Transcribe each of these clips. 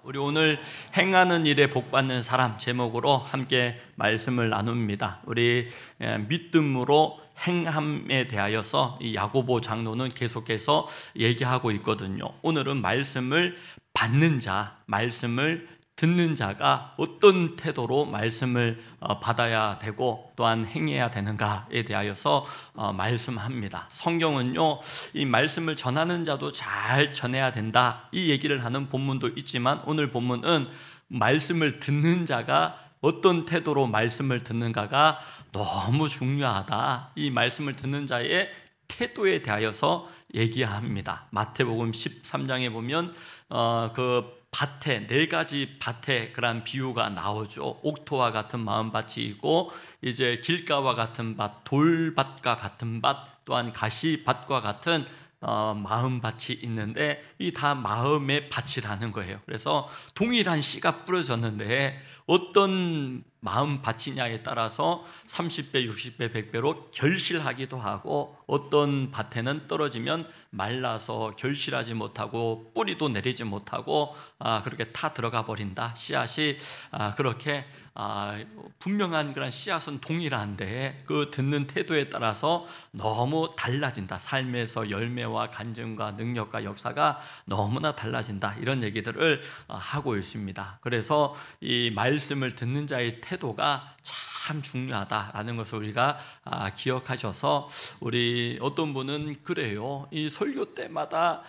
우리 오늘 행하는 일에 복받는 사람 제목으로 함께 말씀을 나눕니다. 우리 믿음으로 행함에 대하여서 이 야고보 장로는 계속해서 얘기하고 있거든요. 오늘은 말씀을 받는 자, 말씀을 듣는 자가 어떤 태도로 말씀을 받아야 되고 또한 행해야 되는가에 대하여서 말씀합니다. 성경은요, 이 말씀을 전하는 자도 잘 전해야 된다, 이 얘기를 하는 본문도 있지만 오늘 본문은 말씀을 듣는 자가 어떤 태도로 말씀을 듣는가가 너무 중요하다, 이 말씀을 듣는 자의 태도에 대하여서 얘기합니다. 마태복음 13장에 보면 그 밭에, 네 가지 밭에 그런 비유가 나오죠. 옥토와 같은 마음밭이 있고, 이제 길가와 같은 밭, 돌밭과 같은 밭, 또한 가시밭과 같은 마음밭이 있는데, 이 다 마음의 밭이라는 거예요. 그래서 동일한 씨가 뿌려졌는데 어떤 마음밭이냐에 따라서 30배, 60배, 100배로 결실하기도 하고, 어떤 밭에는 떨어지면 말라서 결실하지 못하고 뿌리도 내리지 못하고 그렇게 타 들어가 버린다. 씨앗이 그렇게 분명한 그런 씨앗은 동일한데 그 듣는 태도에 따라서 너무 달라진다. 삶에서 열매와 간증과 능력과 역사가 너무나 달라진다. 이런 얘기들을 하고 있습니다. 그래서 이 말씀을 듣는 자의 태도가 참 중요하다라는 것을 우리가 기억하셔서, 우리 어떤 분은 그래요. 이 설교 때마다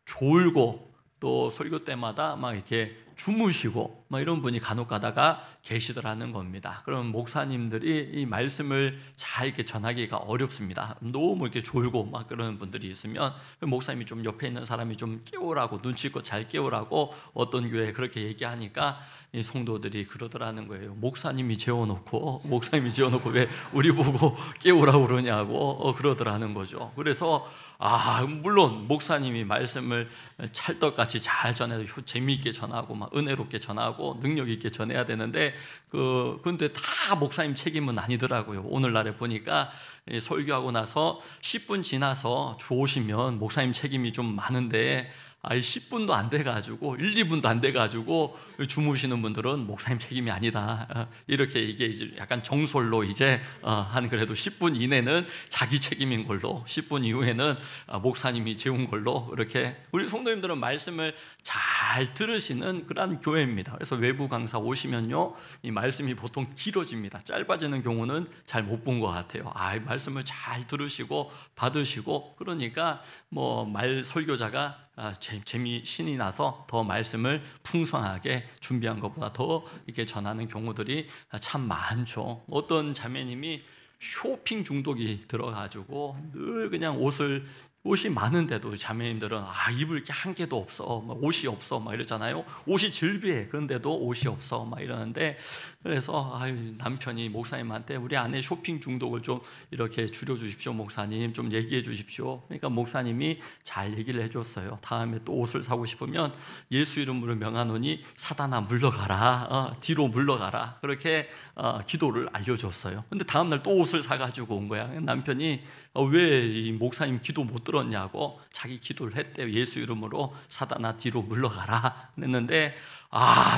졸고 또 설교 때마다 막 이렇게 주무시고 막 이런 분이 간혹 가다가 계시더라는 겁니다. 그럼 목사님들이 이 말씀을 잘 이렇게 전하기가 어렵습니다. 너무 이렇게 졸고 막 그러는 분들이 있으면 목사님이 좀 옆에 있는 사람이 좀 깨우라고, 눈치껏 잘 깨우라고 어떤 교회에 그렇게 얘기하니까 이 성도들이 그러더라는 거예요. 목사님이 재워놓고 왜 우리 보고 깨우라고 그러냐고 그러더라는 거죠. 그래서 물론 목사님이 말씀을 찰떡같이 잘 전해서 재미있게 전하고 막 은혜롭게 전하고 능력 있게 전해야 되는데 근데 다 목사님 책임은 아니더라고요. 오늘날에 보니까 설교하고 나서 10분 지나서 들어오시면 목사님 책임이 좀 많은데 10분도 안 돼가지고 1, 2분도 안 돼가지고 주무시는 분들은 목사님 책임이 아니다, 이렇게 이게 이제 약간 정솔로 이제 한 그래도 10분 이내는 자기 책임인 걸로, 10분 이후에는 목사님이 재운 걸로, 이렇게 우리 성도님들은 말씀을 잘 들으시는 그런 교회입니다. 그래서 외부 강사 오시면요, 이 말씀이 보통 길어집니다. 짧아지는 경우는 잘 못 본 것 같아요. 말씀을 잘 들으시고 받으시고, 그러니까 설교자가 신이 나서 더 말씀을 풍성하게 준비한 것보다 더 이렇게 전하는 경우들이 참 많죠. 어떤 자매님이 쇼핑 중독이 들어가지고 늘 그냥 옷이 많은데도 자매님들은 입을 게 한 개도 없어, 옷이 없어 막 이러잖아요. 옷이 즐비해. 그런데도 옷이 없어 막 이러는데, 그래서 남편이 목사님한테 우리 아내 쇼핑 중독을 좀 이렇게 줄여주십시오, 목사님 좀 얘기해 주십시오. 그러니까 목사님이 잘 얘기를 해줬어요. 다음에 또 옷을 사고 싶으면 예수 이름으로 명하노니 사단아 물러가라, 뒤로 물러가라, 그렇게 기도를 알려줬어요. 근데 다음날 또 옷을 사가지고 온 거야. 남편이 왜 이 목사님 기도 못 들었냐고 자기 기도를 했대요. 예수 이름으로 사단아 뒤로 물러가라 했는데,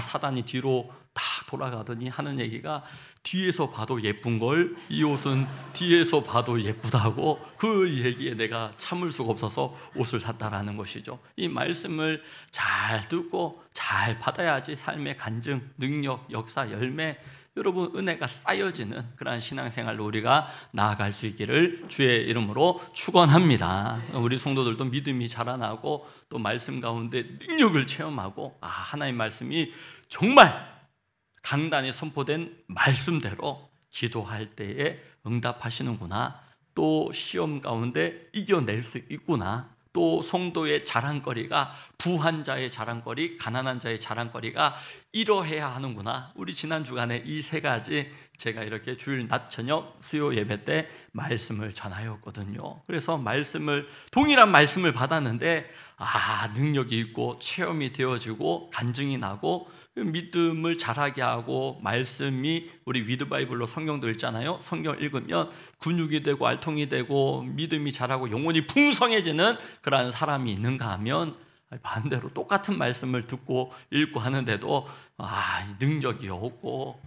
사단이 뒤로 딱 돌아가더니 하는 얘기가, 뒤에서 봐도 예쁜 걸 이 옷은 뒤에서 봐도 예쁘다고, 그 얘기에 내가 참을 수가 없어서 옷을 샀다라는 것이죠. 이 말씀을 잘 듣고 잘 받아야지 삶의 간증, 능력, 역사, 열매, 여러분 은혜가 쌓여지는 그러한 신앙생활로 우리가 나아갈 수 있기를 주의 이름으로 축원합니다. 우리 성도들도 믿음이 자라나고 또 말씀 가운데 능력을 체험하고 하나님 말씀이 정말 강단에 선포된 말씀대로 기도할 때에 응답하시는구나, 또 시험 가운데 이겨낼 수 있구나, 또 성도의 자랑거리가, 부한 자의 자랑거리, 가난한 자의 자랑거리가 이러해야 하는구나. 우리 지난 주간에 이 세 가지 제가 이렇게 주일 낮 저녁 수요 예배 때 말씀을 전하였거든요. 그래서 동일한 말씀을 받았는데 능력이 있고 체험이 되어지고 간증이 나고 믿음을 자라게 하고, 말씀이 우리 위드 바이블로 성경도 읽잖아요. 성경 읽으면 근육이 되고 알통이 되고 믿음이 자라고 영혼이 풍성해지는 그러한 사람이 있는가 하면 반대로 똑같은 말씀을 듣고 읽고 하는데도 능력이 없고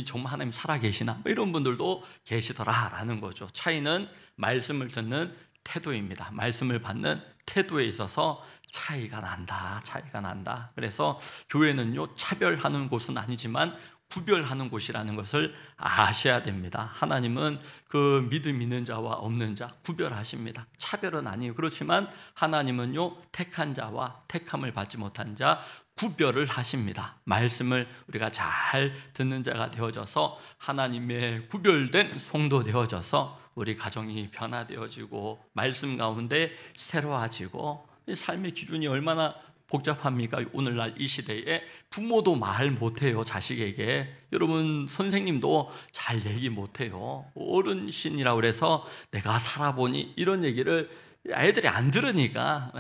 정말 하나님 살아계시나 이런 분들도 계시더라라는 거죠. 차이는 말씀을 듣는 태도입니다. 말씀을 받는 태도에 있어서 차이가 난다. 그래서 교회는요, 차별하는 곳은 아니지만 구별하는 곳이라는 것을 아셔야 됩니다. 하나님은 그 믿음 있는 자와 없는 자 구별하십니다. 차별은 아니에요. 그렇지만 하나님은요, 택한 자와 택함을 받지 못한 자 구별을 하십니다. 말씀을 우리가 잘 듣는 자가 되어져서 하나님의 구별된 성도 되어져서 우리 가정이 변화되어지고 말씀 가운데 새로워지고, 삶의 기준이 얼마나 복잡합니까? 오늘날 이 시대에 부모도 말 못해요, 자식에게. 여러분, 선생님도 잘 얘기 못해요. 어른신이라고 그래서 내가 살아보니 이런 얘기를 애들이 안 들으니까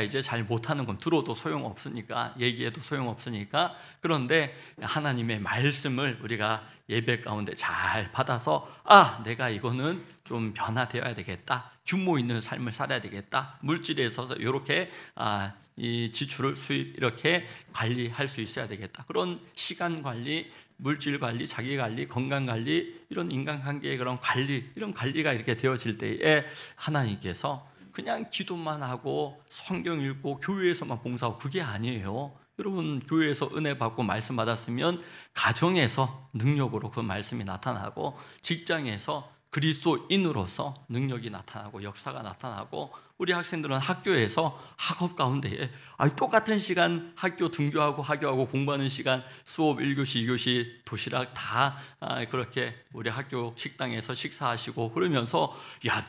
이제 잘 못하는 건, 들어도 소용없으니까, 얘기해도 소용없으니까. 그런데 하나님의 말씀을 우리가 예배 가운데 잘 받아서 내가 이거는 좀 변화되어야 되겠다, 규모 있는 삶을 살아야 되겠다, 물질에 있어서 이렇게 이 지출을 수입 이렇게 관리할 수 있어야 되겠다, 그런 시간 관리, 물질 관리, 자기 관리, 건강 관리, 이런 인간관계의 그런 관리, 이런 관리가 이렇게 되어질 때에 하나님께서 그냥 기도만 하고 성경 읽고 교회에서만 봉사하고 그게 아니에요. 여러분, 교회에서 은혜 받고 말씀 받았으면 가정에서 능력으로 그 말씀이 나타나고, 직장에서 그리스도인으로서 능력이 나타나고 역사가 나타나고, 우리 학생들은 학교에서 학업 가운데에 똑같은 시간 학교 등교하고 학교하고 공부하는 시간 수업 1교시 2교시 도시락 다 그렇게 우리 학교 식당에서 식사하시고, 그러면서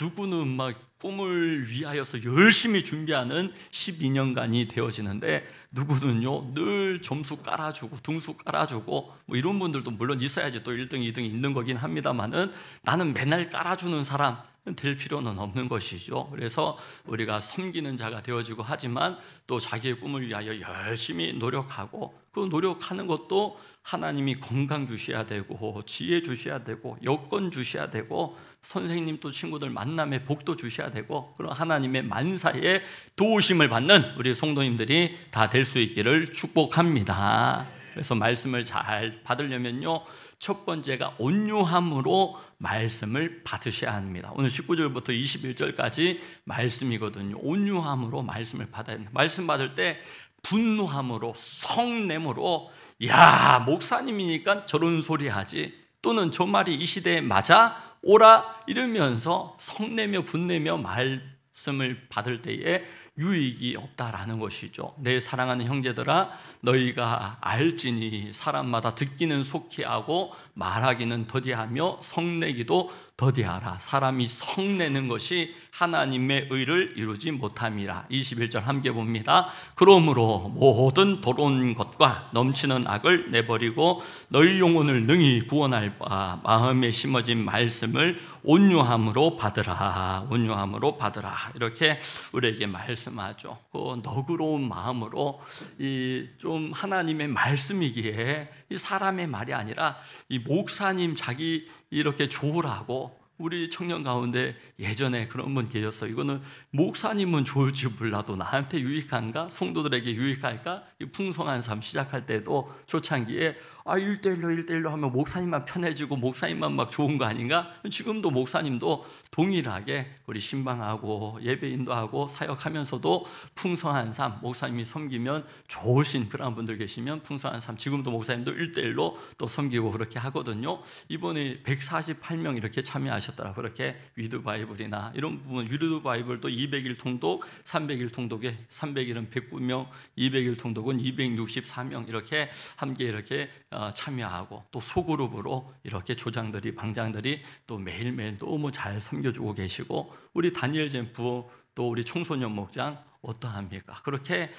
누구는 막 꿈을 위하여서 열심히 준비하는 12년간이 되어지는데, 누구는요 늘 점수 깔아주고 등수 깔아주고, 뭐 이런 분들도 물론 있어야지 또 1등 2등이 있는 거긴 합니다만은, 나는 맨날 깔아주는 사람 될 필요는 없는 것이죠. 그래서 우리가 섬기는 자가 되어지고 하지만 또 자기의 꿈을 위하여 열심히 노력하고, 그 노력하는 것도 하나님이 건강 주셔야 되고, 지혜 주셔야 되고, 여건 주셔야 되고, 선생님도 친구들 만남에 복도 주셔야 되고, 그런 하나님의 만사에 도우심을 받는 우리 성도님들이 다 될 수 있기를 축복합니다. 그래서 말씀을 잘 받으려면요, 첫 번째가 온유함으로 말씀을 받으셔야 합니다. 오늘 19절부터 21절까지 말씀이거든요. 온유함으로 말씀을 받아야 합니다. 말씀 받을 때 분노함으로, 성냄으로, 목사님이니까 저런 소리 하지, 또는 저 말이 이 시대에 맞아? 오라? 이러면서 성내며 분내며 말씀을 받을 때에 유익이 없다라는 것이죠. 내 사랑하는 형제들아, 너희가 알지니 사람마다 듣기는 속히 하고 말하기는 더디하며 성내기도 더디하라. 사람이 성내는 것이 하나님의 의를 이루지 못함이라. 21절 함께 봅니다. 그러므로 모든 더러운 것과 넘치는 악을 내버리고 너희 영혼을 능히 구원할 바 마음에 심어진 말씀을 온유함으로 받으라. 온유함으로 받으라. 이렇게 우리에게 말씀하죠. 그 너그러운 마음으로, 좀 하나님의 말씀이기에 이 사람의 말이 아니라 이 목사님 자기 이렇게 좋으라고. 우리 청년 가운데 예전에 그런 분 계셨어요. 이거는 목사님은 좋을지 몰라도 나한테 유익한가? 성도들에게 유익할까? 이 풍성한 삶 시작할 때도 초창기에 1대1로 하면 목사님만 편해지고 목사님만 막 좋은 거 아닌가? 지금도 목사님도 동일하게 우리 신방하고 예배 인도하고 사역하면서도 풍성한 삶, 목사님이 섬기면 좋으신 그런 분들 계시면 풍성한 삶, 지금도 목사님도 1대1로 또 섬기고 그렇게 하거든요. 이번에 148명 이렇게 참여하셨더라고요. 그렇게 위드 바이블이나 이런 부분, 위드 바이블도 200일 통독, 300일 통독에 300일은 109명, 200일 통독은 264명 이렇게 함께 이렇게 참여하고, 또 소그룹으로 이렇게 조장들이, 방장들이 또 매일매일 너무 잘 섬겨주고 계시고, 우리 다니엘 젠프 또 우리 청소년 목장 어떠합니까? 그렇게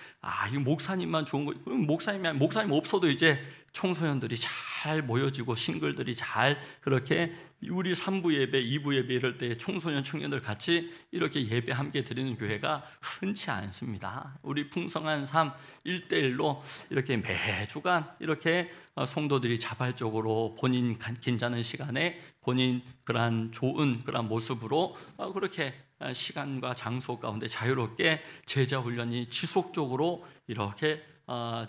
이 목사님만 좋은 거, 목사님 없어도 이제 청소년들이 잘 모여지고 싱글들이 잘 그렇게 우리 3부 예배, 2부 예배 이럴 때 청소년, 청년들 같이 이렇게 예배 함께 드리는 교회가 흔치 않습니다. 우리 풍성한 삶 1대1로 이렇게 매주간 이렇게 성도들이 자발적으로 본인 괜찮은 시간에 본인 그러한 좋은 그러한 모습으로 그렇게 시간과 장소 가운데 자유롭게 제자 훈련이 지속적으로 이렇게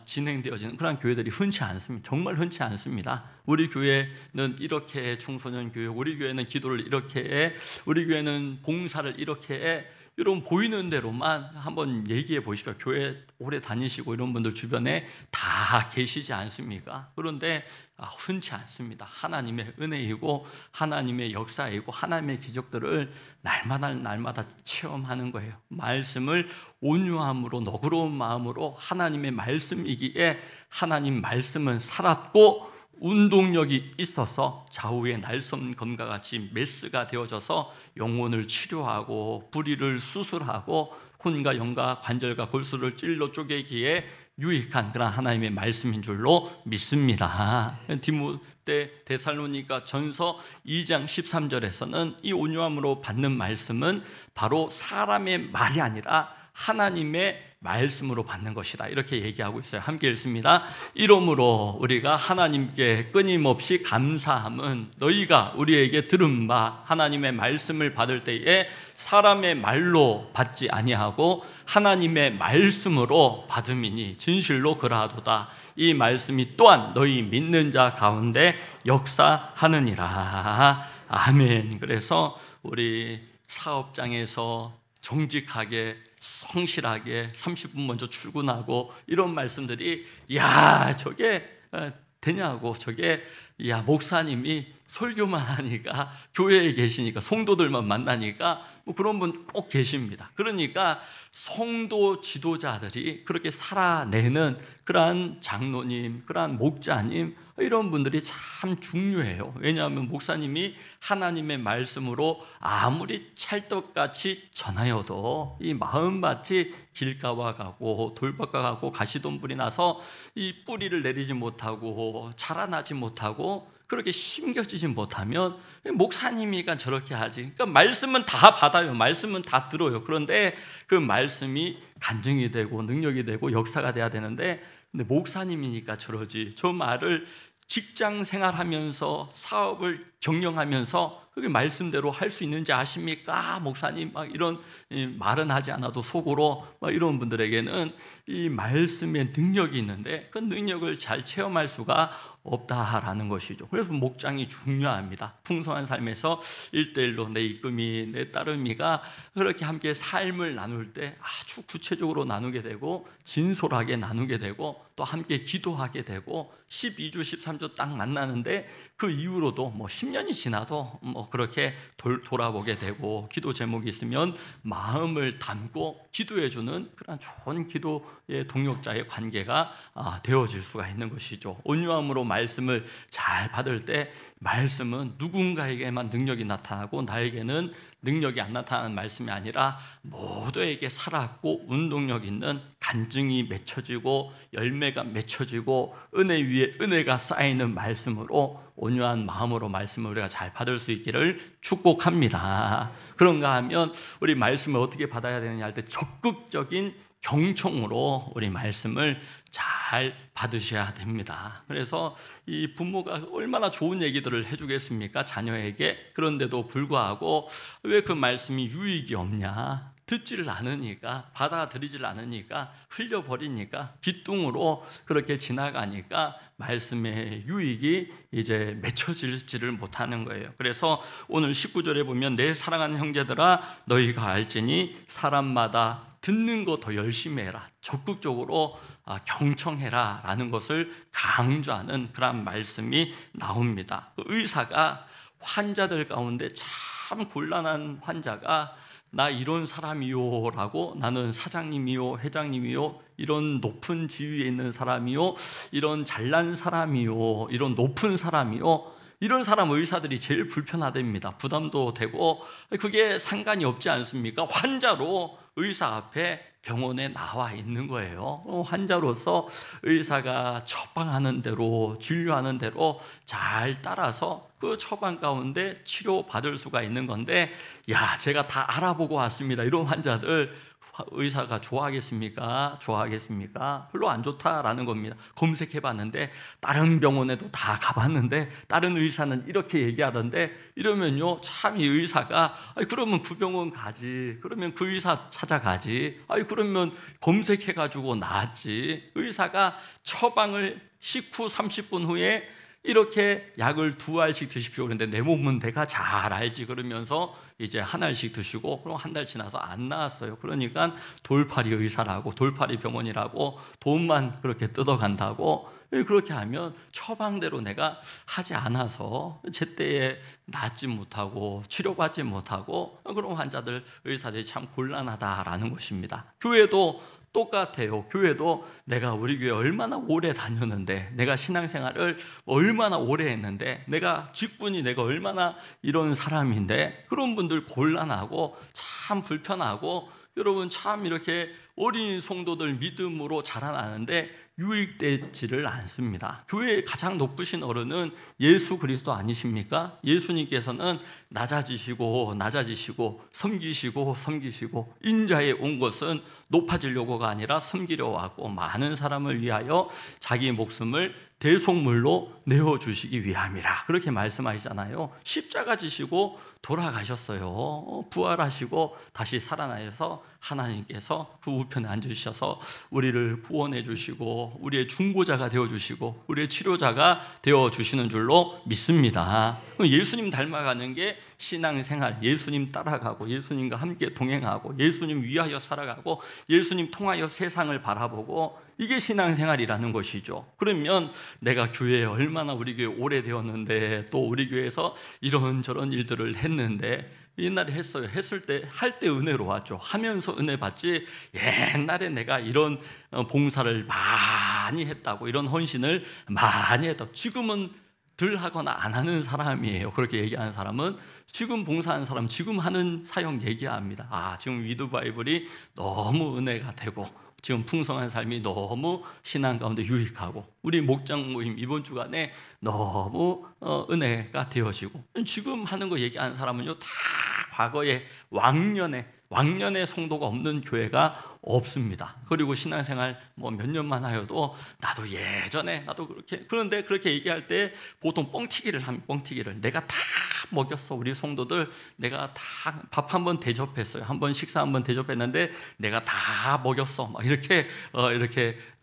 진행되어지는 그런 교회들이 흔치 않습니다. 정말 흔치 않습니다. 우리 교회는 이렇게 청소년 교육, 우리 교회는 기도를 이렇게 해, 우리 교회는 봉사를 이렇게 해, 이런 보이는 대로만 한번 얘기해 보십시오. 교회 오래 다니시고 이런 분들 주변에 다 계시지 않습니까? 그런데 흔치 않습니다. 하나님의 은혜이고 하나님의 역사이고 하나님의 기적들을 날마다 체험하는 거예요. 말씀을 온유함으로 너그러운 마음으로 하나님의 말씀이기에 하나님 말씀은 살았고 운동력이 있어서 좌우의 날섬검과 같이 메스가 되어져서 영혼을 치료하고 부리를 수술하고 혼과 영과 관절과 골수를 찔러 쪼개기에 유익한 그런 하나님의 말씀인 줄로 믿습니다. 데살로니가 전서 2장 13절에서는 이 온유함으로 받는 말씀은 바로 사람의 말이 아니라 하나님의 말씀으로 받는 것이다, 이렇게 얘기하고 있어요. 함께 읽습니다. 이러므로 우리가 하나님께 끊임없이 감사함은 너희가 우리에게 들은 바 하나님의 말씀을 받을 때에 사람의 말로 받지 아니하고 하나님의 말씀으로 받음이니 진실로 그러하도다. 이 말씀이 또한 너희 믿는 자 가운데 역사하느니라. 아멘. 그래서 우리 사업장에서 정직하게 성실하게 30분 먼저 출근하고 이런 말씀들이 저게 되냐고, 저게 목사님이 설교만 하니까 교회에 계시니까 성도들만 만나니까 그런 분 꼭 계십니다. 그러니까 성도 지도자들이 그렇게 살아내는 그러한 장로님, 그러한 목자님 이런 분들이 참 중요해요. 왜냐하면 목사님이 하나님의 말씀으로 아무리 찰떡같이 전하여도 이 마음밭이 길가와 가고 돌밭과 가고 가시덤불이 나서 이 뿌리를 내리지 못하고 자라나지 못하고 그렇게 심겨지지 못하면 목사님이니까 저렇게 하지. 그러니까 말씀은 다 받아요. 말씀은 다 들어요. 그런데 그 말씀이 간증이 되고 능력이 되고 역사가 돼야 되는데 근데 목사님이니까 저러지. 저 말을 직장 생활하면서 사업을 경영하면서 그게 말씀대로 할 수 있는지 아십니까? 목사님 막 이런 말은 하지 않아도 속으로 막 이런 분들에게는 이 말씀의 능력이 있는데 그 능력을 잘 체험할 수가 없다라는 것이죠. 그래서 목장이 중요합니다. 풍성한 삶에서 1대1로 내 이쁨이 내 따름이가 그렇게 함께 삶을 나눌 때 아주 구체적으로 나누게 되고 진솔하게 나누게 되고 또 함께 기도하게 되고 12주 13주 딱 만나는데 그 이후로도 10년이 지나도 그렇게 돌아보게 되고 기도 제목이 있으면 마음을 담고 기도해주는 그런 좋은 기도의 동역자의 관계가 되어질 수가 있는 것이죠. 온유함으로 말씀을 잘 받을 때 말씀은 누군가에게만 능력이 나타나고 나에게는 능력이 안 나타나는 말씀이 아니라 모두에게 살았고 운동력 있는 간증이 맺혀지고 열매가 맺혀지고 은혜 위에 은혜가 쌓이는 말씀으로 온유한 마음으로 말씀을 우리가 잘 받을 수 있기를 축복합니다. 그런가 하면 우리 말씀을 어떻게 받아야 되느냐 할 때 적극적인 경청으로 우리 말씀을 잘 받으셔야 됩니다. 그래서 이 부모가 얼마나 좋은 얘기들을 해주겠습니까? 자녀에게. 그런데도 불구하고 왜 그 말씀이 유익이 없냐? 듣지를 않으니까, 받아들이지를 않으니까, 흘려버리니까, 빗둥으로 그렇게 지나가니까 말씀의 유익이 이제 맺혀지지를 못하는 거예요. 그래서 오늘 19절에 보면 내 사랑하는 형제들아 너희가 알지니 사람마다 듣는 거 더 열심히 해라, 적극적으로 경청해라 라는 것을 강조하는 그런 말씀이 나옵니다. 의사가 환자들 가운데 참 곤란한 환자가 나 이런 사람이요 라고, 나는 사장님이요 회장님이요 이런 높은 지위에 있는 사람이요 이런 잘난 사람이요 이런 높은 사람이요, 이런 사람 의사들이 제일 불편하답니다. 부담도 되고 그게 상관이 없지 않습니까? 환자로 의사 앞에 병원에 나와 있는 거예요. 환자로서 의사가 처방하는 대로, 진료하는 대로 잘 따라서 그 처방 가운데 치료받을 수가 있는 건데, 야, 제가 다 알아보고 왔습니다, 이런 환자들 의사가 좋아하겠습니까? 좋아하겠습니까? 별로 안 좋다라는 겁니다. 검색해봤는데 다른 병원에도 다 가봤는데 다른 의사는 이렇게 얘기하던데, 이러면요 참 이 의사가 그러면 그 병원 가지, 그러면 그 의사 찾아가지, 그러면 검색해가지고 나았지. 의사가 처방을 식후 30분 후에 이렇게 약을 2알씩 드십시오 그런데 내 몸은 내가 잘 알지, 그러면서 이제 1알씩 드시고, 그럼 1달 지나서 안 나았어요. 그러니까 돌팔이 의사라고, 돌팔이 병원이라고 돈만 그렇게 뜯어간다고. 그렇게 하면 처방대로 내가 하지 않아서 제때에 낫지 못하고 치료받지 못하고, 그런 환자들, 의사들이 참 곤란하다라는 것입니다. 교회도 똑같아요. 교회도 내가 우리 교회 얼마나 오래 다녔는데, 내가 신앙생활을 얼마나 오래 했는데, 내가 직분이 내가 얼마나 이런 사람인데, 그런 분들 곤란하고 참 불편하고, 여러분 참 이렇게 어린 성도들 믿음으로 자라나는데 유익되지를 않습니다. 교회의 가장 높으신 어른은 예수 그리스도 아니십니까? 예수님께서는 낮아지시고 섬기시고 인자에 온 것은 높아지려고가 아니라 섬기려 왔고, 많은 사람을 위하여 자기 목숨을 대속물로 내어주시기 위함이라, 그렇게 말씀하시잖아요. 십자가 지시고 돌아가셨어요. 부활하시고 다시 살아나셔서 하나님께서 그 우편에 앉으셔서 우리를 구원해 주시고 우리의 중보자가 되어주시고 우리의 치료자가 되어주시는 줄로 믿습니다. 예수님 닮아가는 게 신앙생활, 예수님 따라가고 예수님과 함께 동행하고 예수님 위하여 살아가고 예수님 통하여 세상을 바라보고, 이게 신앙생활이라는 것이죠. 그러면 내가 교회에 얼마나 우리 교회 오래되었는데, 또 우리 교회에서 이런저런 일들을 했는데, 옛날에 했어요. 했을 때 할 때 은혜로 왔죠. 하면서 은혜 받지, 옛날에 내가 이런 봉사를 많이 했다고, 이런 헌신을 많이 했다고, 지금은 덜 하거나 안 하는 사람이에요. 그렇게 얘기하는 사람은 지금 봉사하는 사람, 지금 하는 사역 얘기합니다. 지금 위드 바이블이 너무 은혜가 되고 지금 풍성한 삶이 너무 신앙 가운데 유익하고, 우리 목장 모임 이번 주간에 너무 은혜가 되어지고, 지금 하는 거 얘기하는 사람은요 다 과거에 왕년의 성도가 없는 교회가 없습니다. 그리고 신앙생활 몇 년만 하여도 나도 예전에 나도 그런데 그렇게 얘기할 때 보통 뻥튀기를 내가 다 먹였어, 우리 성도들 내가 다 밥 한 번 대접했어요, 식사 한 번 대접했는데 내가 다 먹였어, 막 이렇게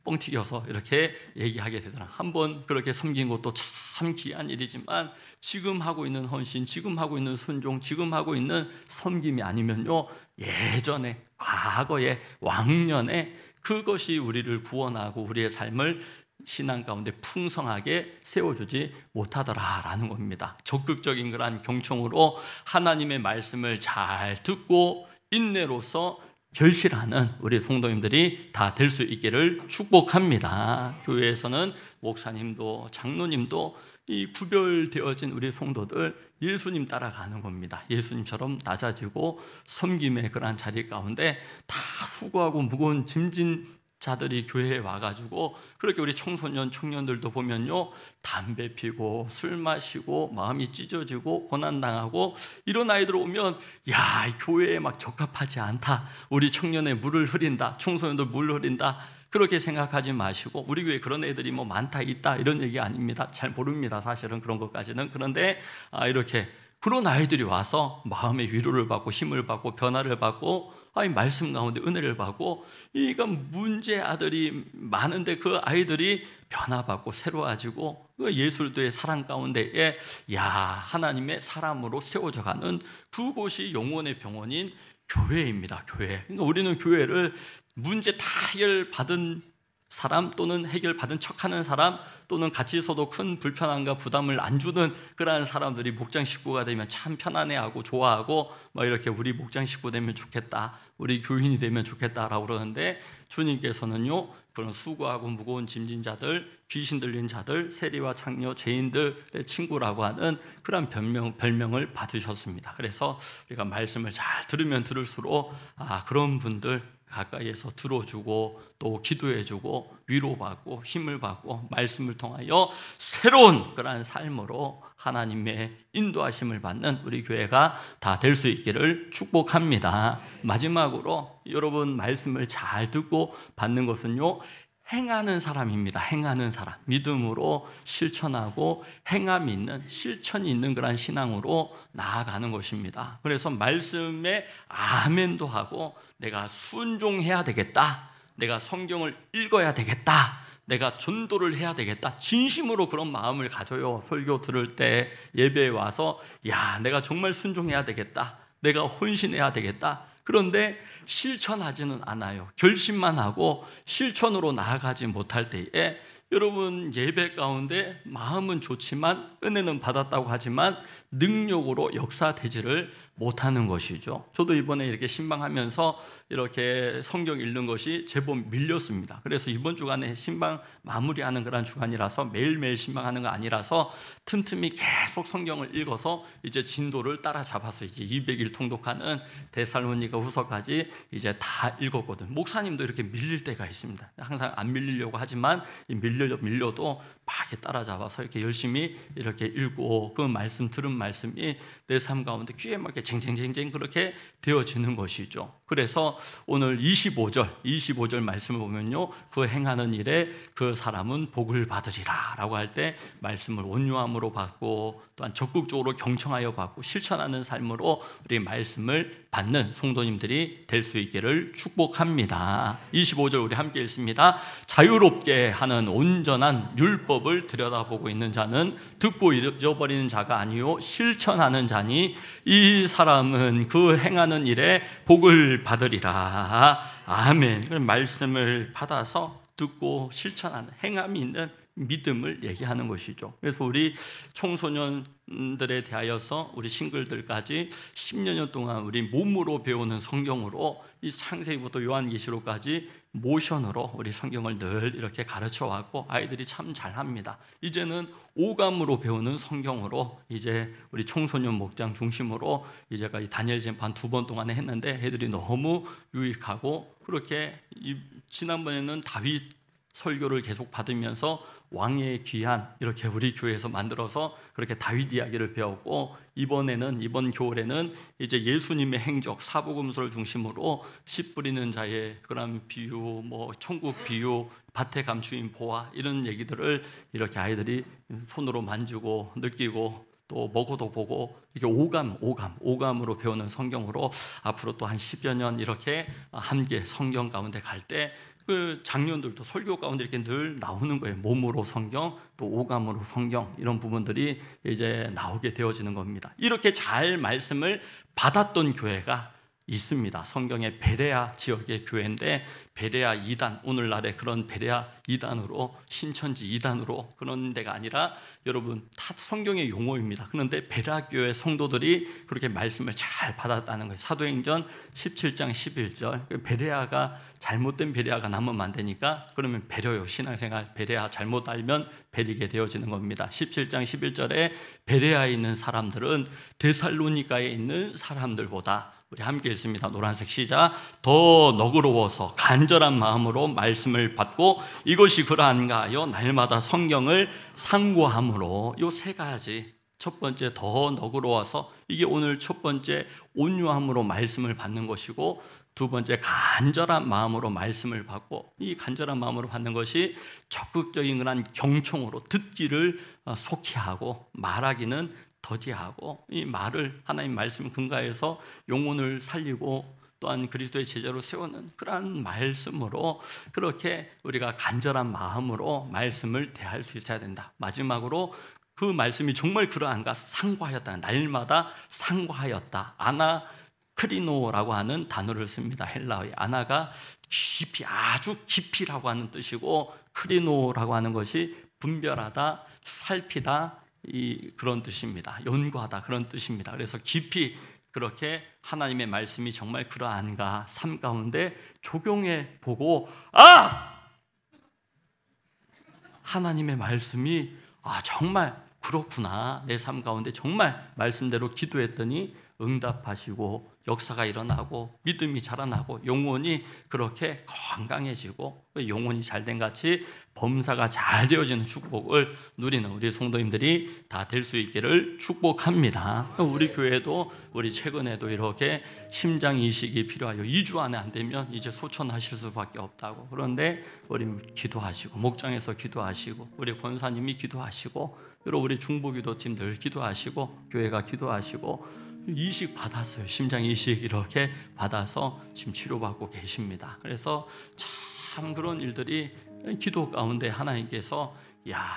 뻥튀겨서 이렇게 얘기하게 되더라. 한번 그렇게 섬긴 것도 참 귀한 일이지만, 지금 하고 있는 헌신, 지금 하고 있는 순종, 지금 하고 있는 섬김이 아니면요 예전에, 과거에, 왕년에 그것이 우리를 구원하고 우리의 삶을 신앙 가운데 풍성하게 세워주지 못하더라라는 겁니다. 적극적인 그러한 경청으로 하나님의 말씀을 잘 듣고 인내로서 결실하는 우리 성도님들이 다 될 수 있기를 축복합니다. 교회에서는 목사님도 장로님도 이 구별되어진 우리 성도들 예수님 따라가는 겁니다. 예수님처럼 낮아지고 섬김의 그러한 자리 가운데 다 수고하고 무거운 짐진 자들이 교회에 와가지고, 그렇게 우리 청소년 청년들도 보면요 담배 피고 술 마시고 마음이 찢어지고 고난당하고, 이런 아이들 오면 야, 교회에 막 적합하지 않다, 우리 청년에 물을 흐린다, 청소년들 물 흐린다, 그렇게 생각하지 마시고, 우리 교회에 그런 애들이 많다 있다 이런 얘기 아닙니다. 잘 모릅니다, 사실은 그런 것까지는. 그런데 이렇게 그런 아이들이 와서 마음의 위로를 받고 힘을 받고 변화를 받고, 말씀 가운데 은혜를 받고, 이거 문제 아들이 많은데 그 아이들이 변화받고 새로워지고, 그 예술도의 사랑 가운데에 하나님의 사람으로 세워져가는 그곳이 영혼의 병원인 교회입니다. 교회. 그러니까 우리는 교회를 문제 다 해결받은 사람, 또는 해결받은 척하는 사람, 또는 같이 있어도 큰 불편함과 부담을 안 주는 그러한 사람들이 목장 식구가 되면 참 편안해하고 좋아하고, 이렇게 우리 목장 식구 되면 좋겠다, 우리 교인이 되면 좋겠다라고 그러는데, 주님께서는요 그런 수고하고 무거운 짐진 자들, 귀신 들린 자들, 세리와 창녀, 죄인들의 친구라고 하는 그런 별명을 받으셨습니다. 그래서 우리가 말씀을 잘 들으면 들을수록 그런 분들, 가까이에서 들어주고 또 기도해주고 위로받고 힘을 받고 말씀을 통하여 새로운 그러한 삶으로 하나님의 인도하심을 받는 우리 교회가 다 될 수 있기를 축복합니다. 마지막으로 여러분 말씀을 잘 듣고 받는 것은요, 행하는 사람입니다. 행하는 사람, 믿음으로 실천하고 행함이 있는, 실천이 있는 그런 신앙으로 나아가는 것입니다. 그래서 말씀에 아멘도 하고 내가 순종해야 되겠다, 내가 성경을 읽어야 되겠다, 내가 전도를 해야 되겠다, 진심으로 그런 마음을 가져요. 설교 들을 때, 예배에 와서 야, 내가 정말 순종해야 되겠다, 내가 헌신해야 되겠다. 그런데 실천하지는 않아요. 결심만 하고 실천으로 나아가지 못할 때에 여러분 예배 가운데 마음은 좋지만 은혜는 받았다고 하지만 능력으로 역사되지를 못하는 것이죠. 저도 이번에 이렇게 신방하면서 이렇게 성경 읽는 것이 제법 밀렸습니다. 그래서 이번 주간에 신방 마무리하는 그런 주간이라서 매일매일 신방하는 거 아니라서 틈틈이 계속 성경을 읽어서 이제 진도를 따라잡아서 이제 200일 통독하는 데살로니가 후서까지 이제 다 읽었거든. 목사님도 이렇게 밀릴 때가 있습니다. 항상 안 밀리려고 하지만 밀려도 막 이렇게 따라잡아서 이렇게 열심히 이렇게 읽고 그 말씀 들은 말씀이 내 삶 가운데 귀에 맞게 쟁쟁쟁쟁 그렇게 되어지는 것이죠. 그래서 오늘 25절 말씀을 보면요, 그 행하는 일에 그 사람은 복을 받으리라 라고 할 때 말씀을 온유함으로 받고 또한 적극적으로 경청하여 받고 실천하는 삶으로 우리 말씀을 받는 성도님들이 될 수 있기를 축복합니다. 25절 우리 함께 읽습니다. 자유롭게 하는 온전한 율법을 들여다보고 있는 자는 듣고 잊어버리는 자가 아니요 실천하는 자니 이 사람은 그 행하는 일에 복을 받으리라. 아멘. 그런 말씀을 받아서 듣고 실천하는 행함이 있는 믿음을 얘기하는 것이죠. 그래서 우리 청소년들에 대하여서 우리 싱글들까지 10년 동안 우리 몸으로 배우는 성경으로 이 창세기부터 요한계시록까지 모션으로 우리 성경을 늘 이렇게 가르쳐 왔고 아이들이 참 잘합니다. 이제는 오감으로 배우는 성경으로 이제 우리 청소년 목장 중심으로 이제까지 다니엘 전판 2번 동안에 했는데 애들이 너무 유익하고 그렇게 지난번에는 다윗 설교를 계속 받으면서 왕의 귀한 이렇게 우리 교회에서 만들어서 그렇게 다윗 이야기를 배웠고 이번 겨울에는 이제 예수님의 행적 사복음서를 중심으로 씨 뿌리는 자의 그런 비유, 뭐 천국 비유, 밭에 감추인 보화 이런 얘기들을 이렇게 아이들이 손으로 만지고 느끼고 또 먹어도 보고 이게 오감으로 배우는 성경으로 앞으로 또 한 10여 년 이렇게 함께 성경 가운데 갈 때 그 장년들도 설교 가운데 이렇게 늘 나오는 거예요. 몸으로 성경, 또 오감으로 성경 이런 부분들이 이제 나오게 되어지는 겁니다. 이렇게 잘 말씀을 받았던 교회가 있습니다. 성경의 베레아 지역의 교회인데 베레아 2단, 오늘날의 그런 베레아 2단으로 신천지 2단으로 그런 데가 아니라 여러분 다 성경의 용어입니다. 그런데 베레아 교회 성도들이 그렇게 말씀을 잘 받았다는 거예요. 사도행전 17장 11절 베레아가 잘못된 베레아가 남으면 안 되니까 그러면 배려요. 신앙생활 베레아 잘못 알면 베리게 되어지는 겁니다. 17장 11절에 베레아에 있는 사람들은 데살로니가에 있는 사람들보다 우리 함께 읽습니다. 노란색 시작. 더 너그러워서 간절한 마음으로 말씀을 받고 이것이 그러한가 하여 날마다 성경을 상고함으로 요 세 가지 첫 번째 더 너그러워서 이게 오늘 첫 번째 온유함으로 말씀을 받는 것이고 두 번째 간절한 마음으로 말씀을 받고 이 간절한 마음으로 받는 것이 적극적인 그런 경청으로 듣기를 속히 하고 말하기는 더디하고 이 말을 하나님 말씀 근거해서 영혼을 살리고 또한 그리스도의 제자로 세우는 그러한 말씀으로 그렇게 우리가 간절한 마음으로 말씀을 대할 수 있어야 된다. 마지막으로 그 말씀이 정말 그러한가 상고하였다. 날마다 상고하였다. 아나크리노라고 하는 단어를 씁니다. 헬라어의 아나가 깊이 아주 깊이라고 하는 뜻이고 크리노라고 하는 것이 분별하다, 살피다 그런 뜻입니다. 연구하다 그런 뜻입니다. 그래서 깊이 그렇게 하나님의 말씀이 정말 그러한가 삶 가운데 적용해 보고 하나님의 말씀이 정말 그렇구나 내 삶 가운데 정말 말씀대로 기도했더니 응답하시고 역사가 일어나고 믿음이 자라나고 영혼이 그렇게 건강해지고 영혼이 잘된 같이 범사가 잘 되어지는 축복을 누리는 우리 성도님들이 다 될 수 있기를 축복합니다. 우리 교회도 우리 최근에도 이렇게 심장 이식이 필요하여 2주 안에 안 되면 이제 소천하실 수밖에 없다고. 그런데 우리 기도하시고 목장에서 기도하시고 우리 권사님이 기도하시고 여러 우리 중보기도팀들 기도하시고 교회가 기도하시고 이식 받았어요. 심장 이식 이렇게 받아서 지금 치료받고 계십니다. 그래서 참 그런 일들이 기도 가운데 하나님께서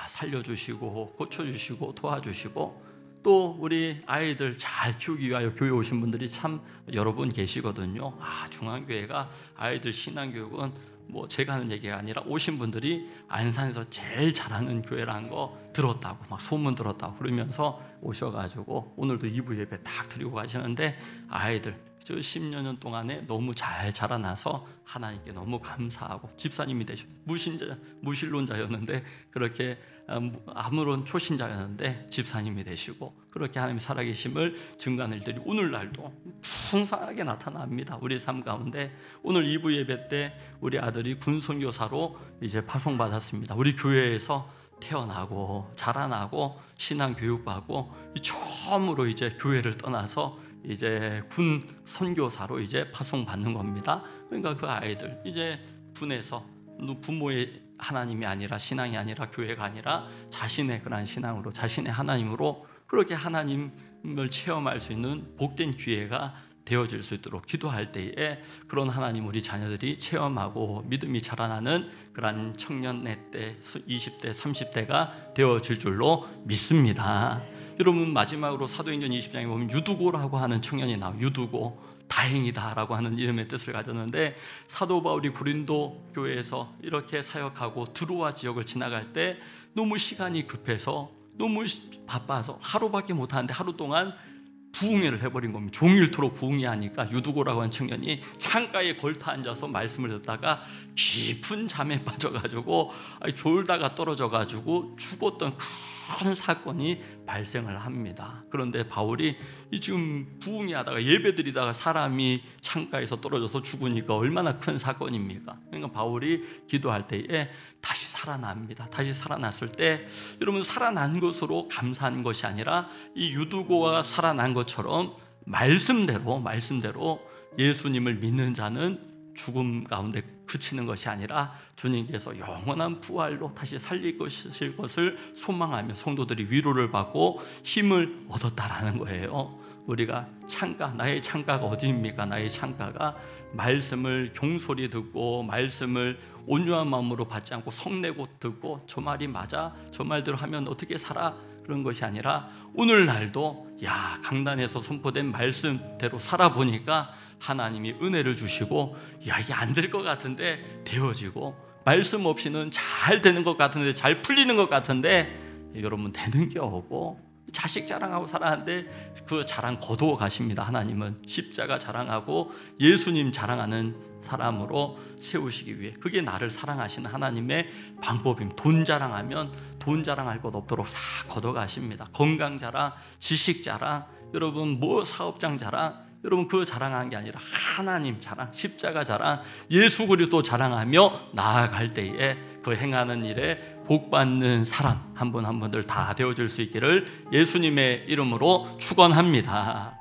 살려주시고 고쳐주시고 도와주시고 또 우리 아이들 잘 키우기 위하여 교회 오신 분들이 참 여러 분 계시거든요. 중앙교회가 아이들 신앙교육은 제가 하는 얘기가 아니라 오신 분들이 안산에서 제일 잘하는 교회라는 거 들었다고 막 소문 들었다고 그러면서 오셔가지고 오늘도 2부 예배 딱 드리고 가시는데 아이들 저 10여 년 동안에 너무 잘 자라나서 하나님께 너무 감사하고 집사님이 되셔 무신론자였는데 그렇게 아무런 초신자였는데 집사님이 되시고 그렇게 하나님 살아계심을 증거하는 일들이 오늘날도 풍성하게 나타납니다. 우리 삶 가운데 오늘 2부 예배 때 우리 아들이 군선교사로 이제 파송받았습니다. 우리 교회에서 태어나고 자라나고 신앙 교육받고 처음으로 이제 교회를 떠나서 이제 군 선교사로 이제 파송받는 겁니다. 그러니까 그 아이들 이제 군에서 부모의 하나님이 아니라 신앙이 아니라 교회가 아니라 자신의 그런 신앙으로 자신의 하나님으로 그렇게 하나님을 체험할 수 있는 복된 기회가 되어질 수 있도록 기도할 때에 그런 하나님 우리 자녀들이 체험하고 믿음이 자라나는 그런 청년의 때 20대 30대가 되어질 줄로 믿습니다. 여러분 마지막으로 사도행전 20장에 보면 유두고라고 하는 청년이 나와요. 유두고 다행이다라고 하는 이름의 뜻을 가졌는데 사도 바울이 고린도 교회에서 이렇게 사역하고 드로아 지역을 지나갈 때 너무 시간이 급해서 너무 바빠서 하루밖에 못하는데 하루 동안 부흥회를 해버린 겁니다. 종일토록 부흥회하니까 유두고라고 하는 청년이 창가에 걸터 앉아서 말씀을 듣다가 깊은 잠에 빠져가지고 졸다가 떨어져가지고 죽었던 큰 사건이 발생을 합니다. 그런데 바울이 지금 부흥회 하다가 예배드리다가 사람이 창가에서 떨어져서 죽으니까 얼마나 큰 사건입니까? 그러니까 바울이 기도할 때에 다시 살아납니다. 다시 살아났을 때 여러분 살아난 것으로 감사한 것이 아니라 이 유두고가 살아난 것처럼 말씀대로 예수님을 믿는 자는 죽음 가운데 그치는 것이 아니라 주님께서 영원한 부활로 다시 살릴 것을 소망하며 성도들이 위로를 받고 힘을 얻었다라는 거예요. 우리가 나의 창가가 어디입니까? 나의 창가가 말씀을 경솔히 듣고 말씀을 온유한 마음으로 받지 않고 성내고 듣고 저 말이 맞아? 저 말대로 하면 어떻게 살아? 그런 것이 아니라 오늘날도 강단에서 선포된 말씀대로 살아보니까 하나님이 은혜를 주시고 이게 안 될 것 같은데 되어지고 말씀 없이는 잘 되는 것 같은데 잘 풀리는 것 같은데 여러분 되는 게 없고 자식 자랑하고 살아가는데 그 자랑 거두어 가십니다. 하나님은 십자가 자랑하고 예수님 자랑하는 사람으로 세우시기 위해 그게 나를 사랑하시는 하나님의 방법입니다. 돈 자랑하면 돈 자랑할 것 없도록 싹 걷어 가십니다. 건강 자랑, 지식 자랑, 여러분 사업장 자랑 여러분 그 자랑하는 게 아니라 하나님 자랑, 십자가 자랑, 예수 그리스도 자랑하며 나아갈 때에 그 행하는 일에 복받는 사람 한 분 한 분들 다 되어질 수 있기를 예수님의 이름으로 축원합니다.